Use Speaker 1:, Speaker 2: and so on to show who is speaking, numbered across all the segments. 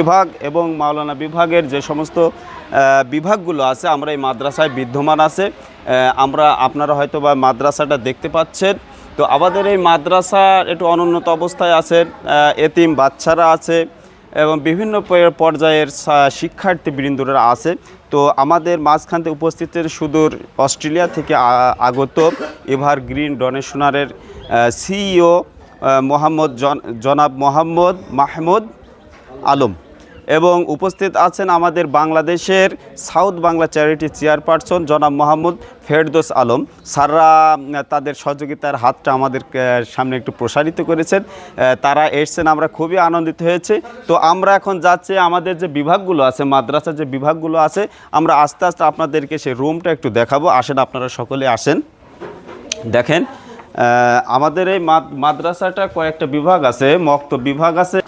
Speaker 1: বিভাগ এবং মাওলানা বিভাগের যে সমস্ত বিভাগগুলো আছে আমরা এই মাদ্রাসায় বিদ্যমান আছে। আপনারা হয়তো বা মাদ্রাসাটা দেখতে পাচ্ছেন। তো আমাদের এই মাদ্রাসার একটু অনুন্নত অবস্থায় আছে, এতিম বাচ্চারা আছে এবং বিভিন্ন পর্যায়ের শিক্ষার্থীবৃন্দরা আছে। তো আমাদের মাঝখান থেকে উপস্থিত সুদূর অস্ট্রেলিয়া থেকে আগত এভারগ্রিন ডোনেশনারের সিইও জনাব মোহাম্মদ মাহমুদ আলম এবং উপস্থিত আছেন আমাদের বাংলাদেশের সাউথ বাংলা চ্যারিটি চেয়ারপারসন জনাব মোহাম্মদ ফেরদৌস আলম। স্যাররা তাদের সহযোগিতার হাতটা আমাদের সামনে একটু প্রসারিত করেছেন। তারা এসছেন, আমরা খুবই আনন্দিত হয়েছে। তো আমরা এখন যাচ্ছি আমাদের যে বিভাগগুলো আছে, মাদ্রাসার যে বিভাগগুলো আছে, আমরা আস্তে আস্তে আপনাদেরকে সেই রুমটা একটু দেখাবো। আসেন, আপনারা সকলে আসেন। দেখেন, আমাদের এই মাদ্রাসাটা কয়েকটা বিভাগ আছে, মক্তব বিভাগ আছে,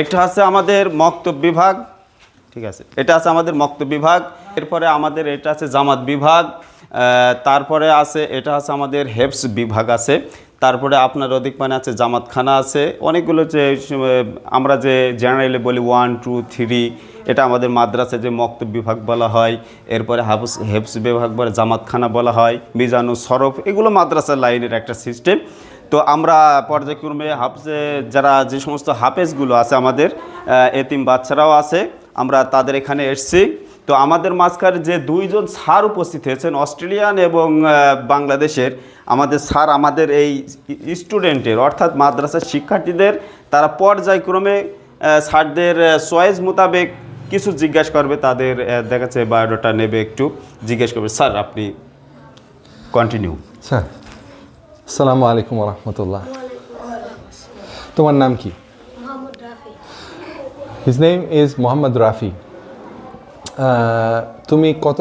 Speaker 1: একটা আছে আমাদের মক্তব বিভাগ, ঠিক আছে, এটা আছে আমাদের মক্তব বিভাগ। এরপরে আমাদের এটা আছে জামাত বিভাগ, তারপরে আছে এটা আছে আমাদের হেফস বিভাগ আছে, তারপরে আপনার অধিক মানে আছে জামাতখানা আছে, অনেকগুলো যে আমরা যে জেনারেলি বলি 1, 2, 3, এটা আমাদের মাদ্রাসায় যে মক্তব বিভাগ বলা হয়। এরপরে হেফস বিভাগ বলে, জামাতখানা বলা হয়, মিজানুস সরফ, এগুলো মাদ্রাসার লাইনের একটা সিস্টেম। তো আমরা পর্যায়ক্রমে যারা যে সমস্ত হাফেজগুলো আছে আমাদের এতিম বাচ্চারাও আছে, আমরা তাদের এখানে এসছি। তো আমাদের মাঝখানে যে দুইজন স্যার উপস্থিত হয়েছেন অস্ট্রেলিয়ান এবং বাংলাদেশের, আমাদের স্যার আমাদের এই স্টুডেন্টের অর্থাৎ মাদ্রাসার শিক্ষার্থীদের তারা পর্যায়ক্রমে স্যারদের চয়েস মোতাবেক কিছু জিজ্ঞাসা করবে, তাদের দেখাচ্ছে বায়োডাটা নেবে, একটু জিজ্ঞেস করবে। স্যার আপনি কন্টিনিউ।
Speaker 2: স্যার, আসসালামু আলাইকুম রহমতুল্লাহ। তোমার নাম কি? His name is Mohammad Rafi. তুমি কত